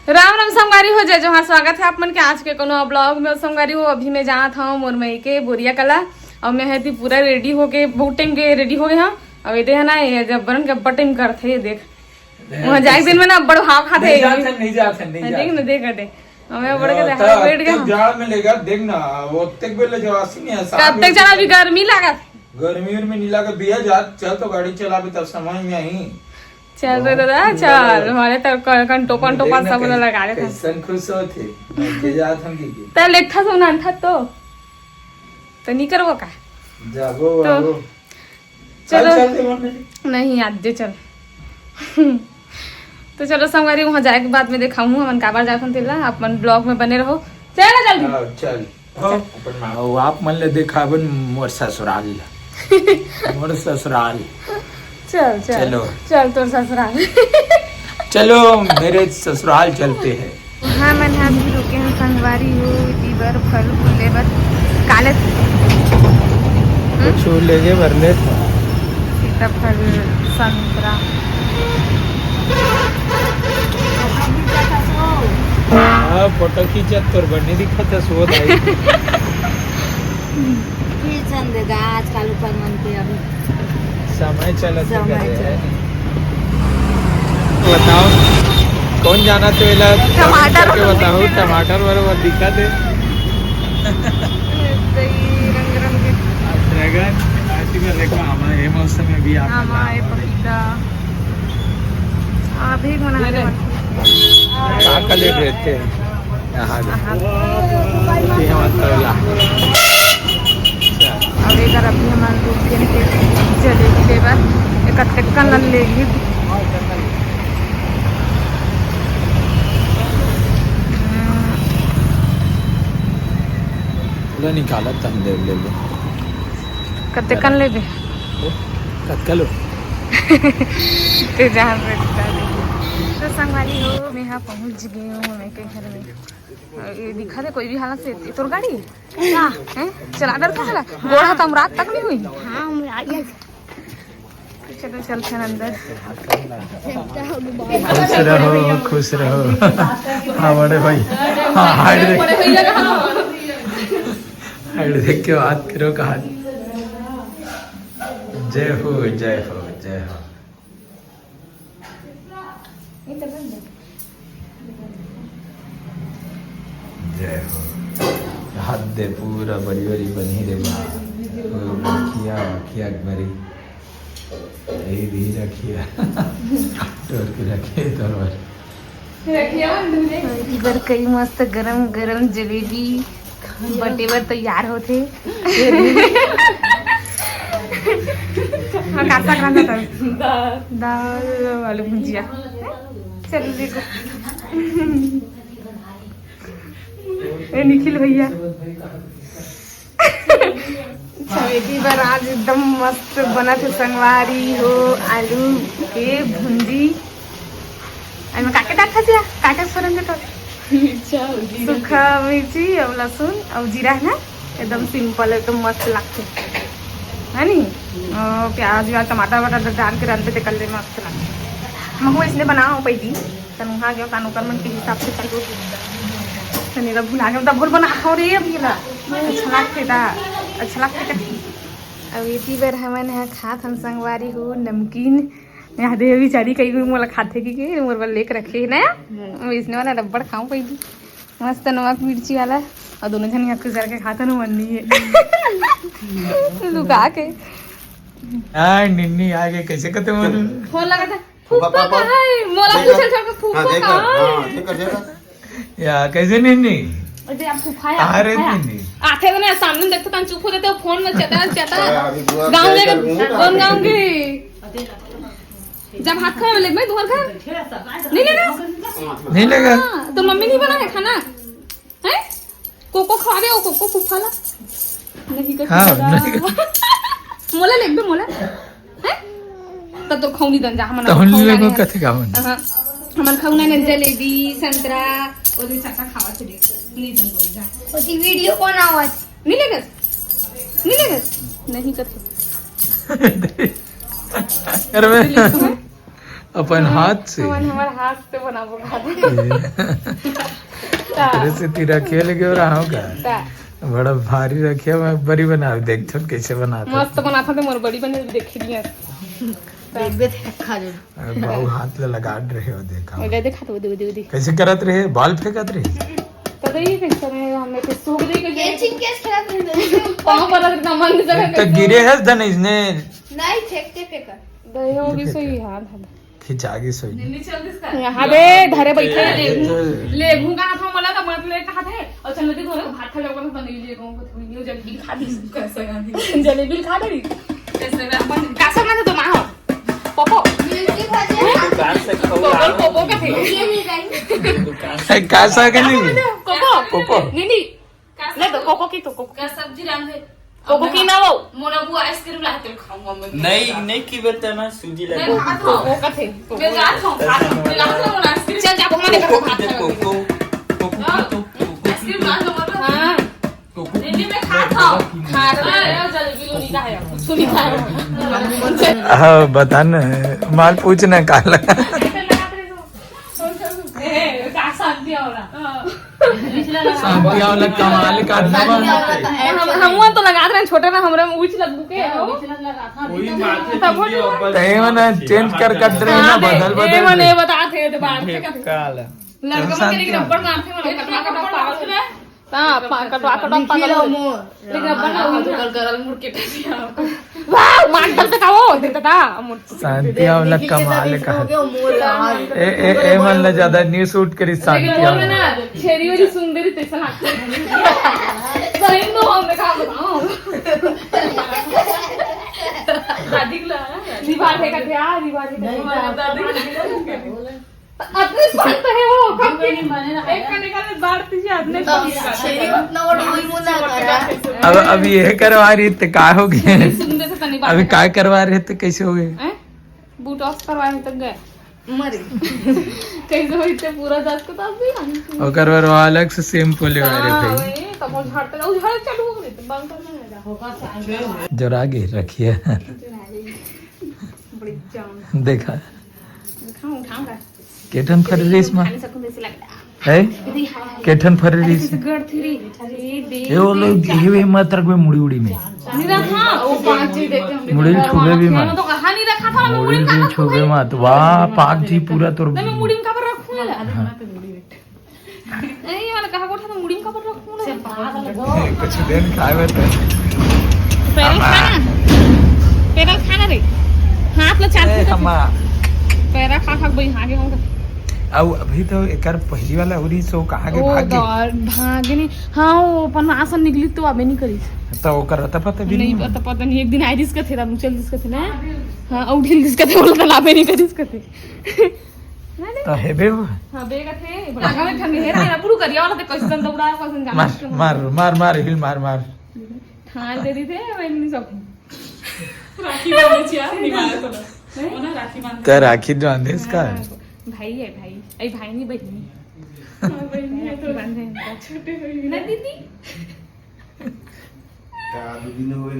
राम राम संगवारी हो जाए जहाँ स्वागत है आप मन के आज के कोनो ब्लॉग में। संगवारी हो अभी मैं जहाँ था मोर मई के बोरिया कला और मैं है पूरा रेडी हो के बहुत टाइम के रेडी हो गए हाँ। अब ये है ना ये जबरन के अब्बा टाइम करते देख वहाँ जाए दिन में ना बड़ भाव खाते नहीं जाते देख ना देख हटे हमें बड़ के बैठ गए जाड़ में लेगा देख ना वो तक बेले जो आसी नहीं है कब तक चला अभी गर्मी लगा गर्मी में नहीं लगा बिया जा चल तो गाड़ी चला भी तब समझ में आई चल रहे दादा चल हमारे तो कंटो पास सब लगा रहे थे कैसन खुश होते के जात हम की तो लेठा सोना था तो नहीं करवो का जागो तो वागो चलो नहीं आज जे चल तो चलो संगवारी वहाँ जाए के बाद में दिखाऊँ हमन काबर जाखन तेला अपन ब्लॉग में बने रहो चल जल्दी चल अपन माओ आप मन ले दिखाबन मोर ससुराल मोर ससुराल चल चल चलो चल तोर ससुराल चलो मेरे ससुराल चलते हैं। हाँ मन हाँ भी रुके हैं संगवारी हो दीवर फल फूले बर काले कुछ लेके भरले था सीताफल संतरा हाँ फोटो खींचा तोर बनी दिखा था सो दाई फिर चंदेगा आजकल ऊपर मन पे अभी समय चला समय चला। बताओ कौन जाना तो इला टमाटर के बताओ टमाटर बरोबर दिखा दे रंग रंग के ड्रैगन ऐसी में देखो हमारे ये मौसम में भी आप हमारे पपीता अभी मना का कलर रहते हैं यहाँ अब इधर अभी हमारे दो दिन के जलेबी के बाद इकट्ठे कलन लेगी लो निकाला तम दे ले लो कत्ते कन लेबे कत्कलो ते जहाँ बैठता है तो संगवारी हो मैं यहाँ पहुँच गई हूँ मैं के घर में ये दिखा दे कोई भी हालत से तोर गाड़ी क्या है चला डर का चला गोड़ा तो हम रात तक नहीं हुई हाँ हम आइए चलो चलते हैं अंदर खुश रहो हाँ बड़े भाई हाँ हाइड देख के बात करो कहा जय हो जय हो जय हो जय हो हाथ दे पूरा बड़ी बड़ी बनी रे रखिया रखिया बड़ी यही भी रखिया तोड़ के रखिए तोड़ इधर कई मस्त गरम गरम जलेबी बटे बर तैयार होते दाल आलू भुजिया चलो देखो ए निखिल भैया एक बार आज एकदम मस्त बना थे संगवारी हो आलू के भुंजी में काके डाटा दिया काके सोरन के सूखा मिर्ची और लहसुन और जीरा है ना एकदम सिंपल एकदम मस्त लगते है नी प्याज व्याज टमाटर वटाटर डाल के रन पे निकल मस्त लगते मको इसने बनाओ पहली तन वहाँ गया कानू कर मन के हिसाब से चलो तनी का भुला के भूल बना हो रे अभी ला अच्छा लगते अब इसी बार हमन है खात हम संगवारी हो नमकीन यहाँ दे भी चारी कई कोई मोला खाते की मोर वाला लेके रखे है ना इसने वाला डब्बड़ खाऊं पहली मस्त नमक मिर्ची वाला और दोनों जन यहाँ गुजर के खाता ना मन नहीं है लुका के निन्नी आगे कैसे करते मन फोन लगा था फूफा कहाँ है मोला पूछे छोड़ के फूफा कहाँ है या कैसे निन्नी अरे आप फूफा अरे निन्नी आते ना सामने देखते तन चुप हो जाते फोन में चटा गाँव ले कौन गाँव के जब हाथ खा ले मैं दोहर खा नहीं लगा तो मम्मी नहीं बना है खाना है कोको खा रहे हो कोको फूफाला नहीं कर मोला ले बे मोला है तब तो खाऊनी दन जा हमन तो लोग कथे गावन हमन खाऊना ने जलेबी संतरा और भी चाचा खावा छे देख नहीं दन बोल जा ओती वीडियो बनावत नहीं लगस नहीं करते करबे अपन हाथ से हमारे हाथ से बनाबो खाते तेरे से तेरा खेल गयो रहा होगा बड़ा भारी रखिया मैं बड़ी बना देख तो कैसे बनाता मस्त बनाता थे मोर बड़ी बने देखी लिया देख दे खा जो बहु हाथ ले लगा रहे हो देखा ओले देखा तो दे कैसे करत रहे बाल फेंकत रहे तो ये कैसे हमें तो सूख दे के ये चिन केस खराब कर दे पांव पर इतना मन जगह तो गिरे है धन इसने नहीं फेंकते फेंका दही होगी सही हां खिंचागी सोई यहाँ बे धरे बैठे ले भूखा हाथ में मला तो मत ले कहा थे और चल नदी धोने भात खा जाओगे तो नहीं ले को न्यू जलेबी खा दी कैसे गांधी जलेबी खा दी कैसे अपन कैसे ना तो ना हो पोपो मिर्ची भाजी पोपो का थे ये नहीं गई कैसा के नहीं पोपो नहीं नहीं तो कोको की तो कोको का सब्जी रांधे कोको की ना वो मोना बुआ आइसक्रीम लाते खाऊंगा मैं नहीं की बेटा ना सूजी लगा कोको का थे मैं जा खाऊं खा मैं लाते मोना आइसक्रीम चल जा को मैंने कर भात कोको आइसक्रीम ला लो मतलब हां नहीं मैं खाता हूं खा रहे जलेबी लो नहीं खाया सुनी खाया हाँ बता न माल पूछना काला शांति वाला कमाल का हम तो लगा रहे हैं छोटे में हमरे में उछ लग बुके वही माथे तय मने चेंज कर रहे ना बदल ए मने बताते थे बात काला लड़का में लेकिन रबड़ माथे में कटवा कटवा पागल हां कटवा कटवा पागल लेकिन अपन कल करल मुड़ के टसिया वाह मांगल पे काओ देता था शांति वाला कमाल का ए मन ला ज्यादा न्यू शूट करी शांति लेकिन बोल ना छेरी वाली सुंदरी तैसा लगती सही तो हम देखा बताओ दादी ला दीवार है का क्या दीवार है दादी अपने शांत है वो कब के नहीं बने ना एक करने का बात तुझे अपने छेरी उतना बड़ा हुई मुना करा अब ये करवा रही तो का हो गए सुंदर से तनी बात अभी काय करवा रहे तो कैसे हो गए हैं बूट ऑफ करवाए तक गए मरे कैसे होते पूरा दांत को ताप भी और करवा अलग से शैम्पू ले वाले भाई तो वो झाड़ते ना उझाड़ चालू हो गई तो बंद करना है होगा जरा आगे रखिए बड़ी जान देखा उठाऊंगा केठन फररीस में खाने सकूं जैसे लग रहा है केठन फररीस गड़ थी अरे दे ये वो लोग ये मत रख में मुड़ी उड़ी में नहीं रखा वो पांच ही देते हम मुड़ी छुबे भी मत तो कहा नहीं रखा था मैं मुड़ी भी छुबे मत वाह पाक जी पूरा तो मैं मुड़ी में कवर रखूंगा नहीं मैंने कहा कोठा तो मुड़ी में कवर रखूंगा कुछ दिन खाए तो पेरल खाना रे हाथ ला चाल हमा पैरा खा खा भाई आगे होगा अब अभी तो एकर पहली वाला उरी सो कहां के भाग गई भागे नहीं हाँ वो अपन आसन निकली तो अबे नहीं करी तो ओकर पता भी नहीं पता नहीं एक दिन आई दिस का थे हम चल दिस का थे ना हाँ उठिल दिस का थे बोला तो लाभे नहीं करी दिस का थे तो हेबे हो हाँ बेगा थे आगा में ठंडी है ना पूरा करिया वाला तो कैसे दम दौड़ा कैसे जाना मार मार मार मार हिल मार मार हाँ दे दी थे मैं नहीं सब राखी बांधे छिया निवार को ना राखी बांध तो राखी जो आंधे इसका भाई है भाई ऐ भाई नहीं बहनी बहनी है तो बांधे छोटे ना दीदी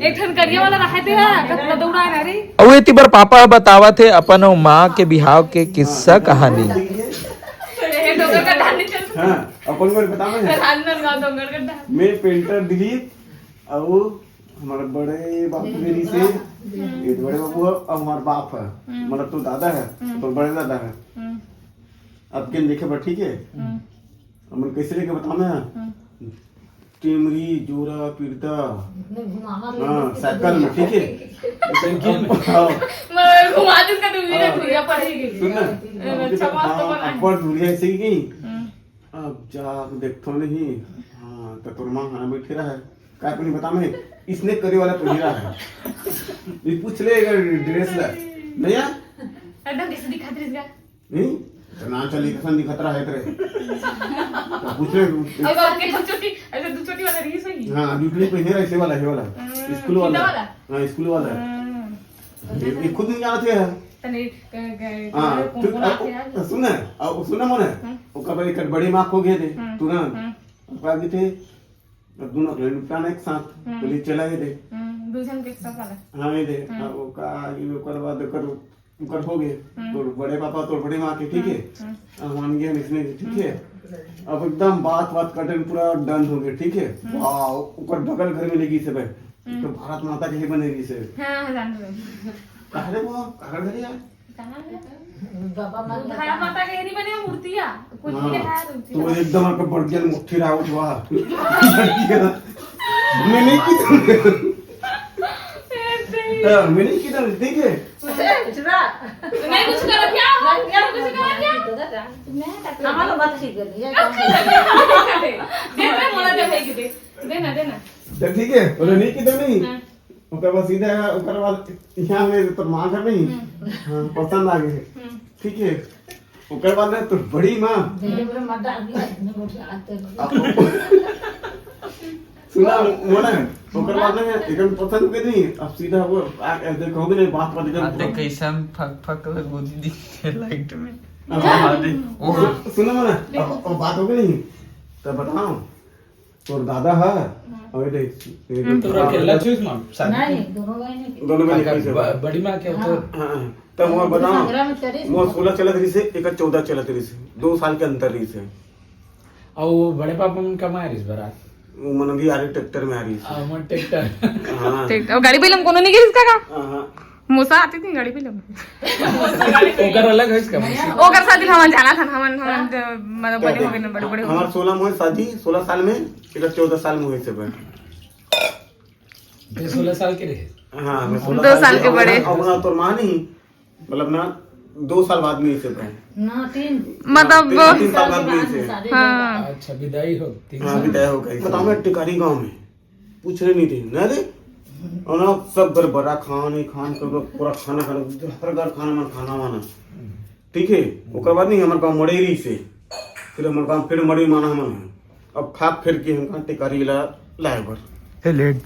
एक ठन करिया वाला रहते है कतना दौड़ा ना रे अवे तिबर पापा बतावा थे अपन माँ के बिहाव के किस्सा कहानी ये डोगर का ढानी चल हाँ अपन को बताओ ना ढालना का डोगर का ढाल मैं पेंटर दिलीप और हमारे बड़े बाबू मेरी से ये बड़े बाबू है और हमारा बाप है मतलब तो दादा है तो बड़े दादा है अब किन देखे पर ठीक है हम कैसे लेके बताओ ना टेमरी जोरा पिरता हाँ साइकिल में ठीक है साइकिल में मैं घुमा दूं का दूरी ना घुरिया पड़ेगी सुन ना ऊपर धुरिया ऐसे ही गई अब जा देखो नहीं हाँ तो तोर माँ खाना बैठे रहा है क्या अपनी बता मैं इसने करे वाला तो हीरा है ये पूछ ले ड्रेस ला नहीं है एकदम कैसे दिखाते इसका नहीं तो ना चली कसन दिखत रहा है तेरे तो पूछ ले अब के छोटी ऐसे दो छोटी वाला रही सही हाँ ड्यूटी पे है ऐसे वाला है वाला स्कूल वाला वाला? हाँ स्कूल वाला है ये खुद नहीं जानते हैं तने हाँ सुन अब सुन मोने वो कब एक बड़ी माँ खो गए थे तुरंत अब आगे थे दोनों प्लान एक साथ पुलिस चला गए थे दूसरे के साथ वाला हाँ ये थे वो का ये कर बाद करो उकर हो गए तो बड़े पापा तो बड़े माँ के ठीक है मान गए इसमें ठीक है अब एकदम बात करते पूरा डन हो गए ठीक है वाह ऊपर बगल घर में लेगी सब तो भारत माता के ही बनेगी से हाँ जान रहे कहरे वो कहर घर यार भारत माता के नहीं बने मूर्तियां कुछ भी है तो वो एकदम आपका बढ़ गया मुट्ठी रहा हुआ मैंने की तो ठीक है नहीं कुछ करो क्या कुछ करो क्या हमारा बात ठीक कर दिया देना बोला दे भाई के देना तो ठीक है बोले नहीं की तो नहीं ओकर बाद सीधा ओकर बाद यहाँ में तो माँ घर नहीं हाँ पसंद आ गए ठीक है ओकर बाद तो बड़ी माँ सुना मोना ओकर बाद में एकदम पसंद के नहीं अब सीधा वो देखोगे नहीं बात आते कैसा फक गोदी दी लाइट में सुना मोना अब बात हो गई नहीं तो बताओ तोर दादा है और तोरा अकेला चूस मां नहीं दोनों भाई ने दोनों में कैसे बड़ी मां के तो हां तो वो बताओ संग्राम में चली वो 16 चलत रही से एक 14 चलत रही से 2 साल के अंतर रही से और वो बड़े पापा मन कमा इस बारात वो मन भी आ रही ट्रैक्टर में आ रही से मन ट्रैक्टर हां ठीक और गाड़ी पे हम कोनो नहीं गए इसका का हां मूसा आती थी गाड़ी पे हम ओकर अलग है इसका ओकर शादी हम जाना था हम मतलब बड़े हो गए ना बड़े हमार 16 में शादी 16 साल में एक 14 साल में हुई से बे 16 साल के रहे हां मैं 2 साल के बड़े अब ना तो मां नहीं मतलब ना 2 साल बाद में से बे ना 3 मतलब 3 साल बाद में से हाँ अच्छा विदाई हो 3 हाँ विदाई हो गई बताओ मैं टिकारी गांव में पूछ रहे नहीं थे ना रे और ना सब गड़बड़ा खान कर पूरा खाना हर घर खाना वाना ठीक है ओकर बाद नहीं हमारे गाँव मड़ेरी से फिर हमारे गाँव फिर मड़ी माना मन अब खा फिर के हम टिकारी लाए बर लेट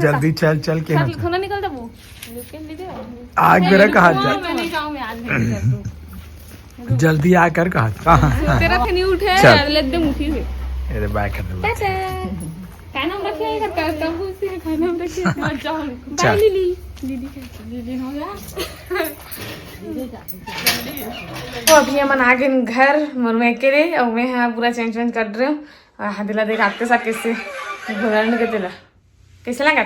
जल्दी चल के सब खाना निकलता वो लेकिन ले दे आज मेरा कहा मैं नहीं जाऊं मैं आज नहीं जल्दी आकर कहा तेरा थे नहीं उठे चल। ले दे मुठी से अरे बाय कर दो टाटा क्या नाम रखे है घर का तब उसी का क्या नाम रखे मत जाओ चल। बाय लिली दीदी हो गया तो अभी हम आ गए घर मरमे के रे और मैं यहाँ पूरा चेंज कर रही हूँ और हदिला देख आपके साथ कैसे घुरने के दिला कैसे लगा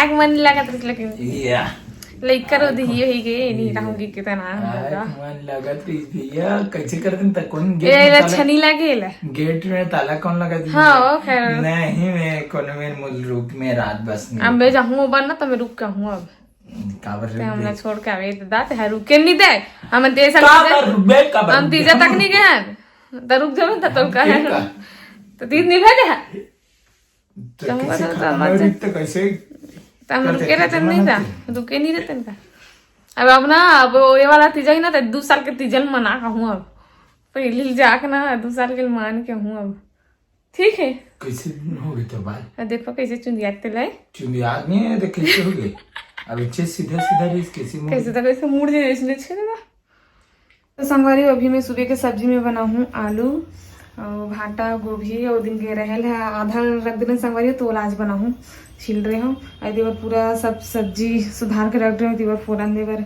आग मन लगा तो लेकिन या लाइक करो दियो ही के नहीं रहूंगी कितना मन लगा भैया कैसे कर दिन तक कौन ये अच्छा नहीं लगेला गेट में ताला कौन लगा दी हाँ खैर नहीं मैं कोनो में मूल रुक में रात बस नहीं अब मैं जाऊँ बनना तो मैं रुक के हूँ अब काबर ते हमने छोड़ के आवे तो दाते है रुके नहीं दे हम दे सकते हम तीजा तक नहीं गए हैं तो रुक जाओ तो का है तो तीज नहीं भेजे है तो कैसे तो हम रुके रहते नहीं था रुके नहीं रहते का अब ना अब ये वाला तीजा ही ना तो 2 साल के तीजल मना का हूँ अब पहले जाके ना 2 साल के मान के हूँ अब ठीक है कैसे हो गए तो बाल देखो कैसे चुंदियाते लाए चुनी आदमी है तो कैसे हो गए अब इच्छे सीधा रेस कैसे तो कैसे मूड दे इसलिए छे ना तो संगवारी अभी मैं सुबह के सब्जी में बना हूँ आलू और भाटा गोभी और दिन के रहल है आधा रख देना संगवारी तो आज बना हूँ छील रही हूँ और दीवर पूरा सब सब्जी सुधार के रख रही हूँ दीवर फोरन देवर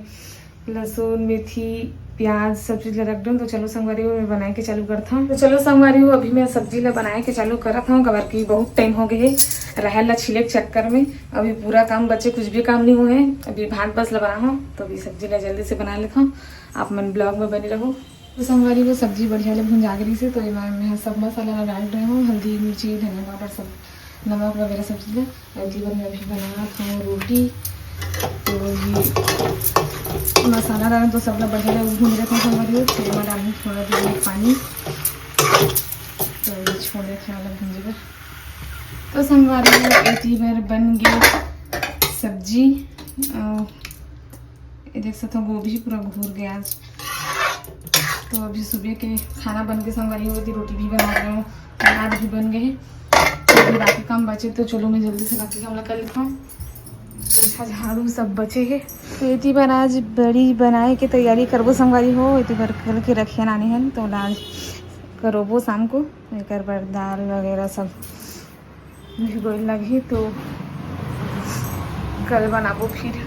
लहसुन मेथी प्याज सब चीज़ रख रही हूँ तो चलो संगवारी हो मैं बनाए के चालू करता हूँ तो चलो संगवारी हो अभी मैं सब्जी ला बनाए के चालू करता हूँ कबर की बहुत टाइम हो गई है रहल ला छिले के चक्कर में अभी पूरा काम बच्चे कुछ भी काम नहीं हुए हैं अभी भात बस ला बना हूँ तो अभी सब्जी ला जल्दी से बना लेता हूँ आप मन ब्लॉग में बने रहो तो संगवारी वो सब्जी बढ़िया भून जागरी से तो मैं सब मसाला डाल रही हूँ हल्दी मिर्ची धनिया पाउडर सब नमक वगैरह सब चीज़ें और जीवन में अभी बना था रोटी तो ये मसाला डालें तो सब लोग बढ़िया भून रहे थे संगवारी फिर मैं डालूँ थोड़ा देर में पानी तो ये छोड़े थे अलग भूंजे पर तो संगवारी एक बार बन गई सब्जी ये देख सकते हो गोभी पूरा घूर गया आज तो अभी सुबह के खाना बन के संगवारी हो गई रोटी भी बना रही हूँ अनाज भी बन गए तो अभी बाकी काम बचे तो चलो मैं जल्दी से बाकी काम कर लेता हूँ अच्छा झाड़ू सब बचे है तो इतनी बार आज बड़ी बनाए के तैयारी करबो संगवारी हो इतनी बार कल के रखिए नानी है तो आज करोबो शाम को एक बार दाल वगैरह सब भिगोल लगी तो कल बनाबो फिर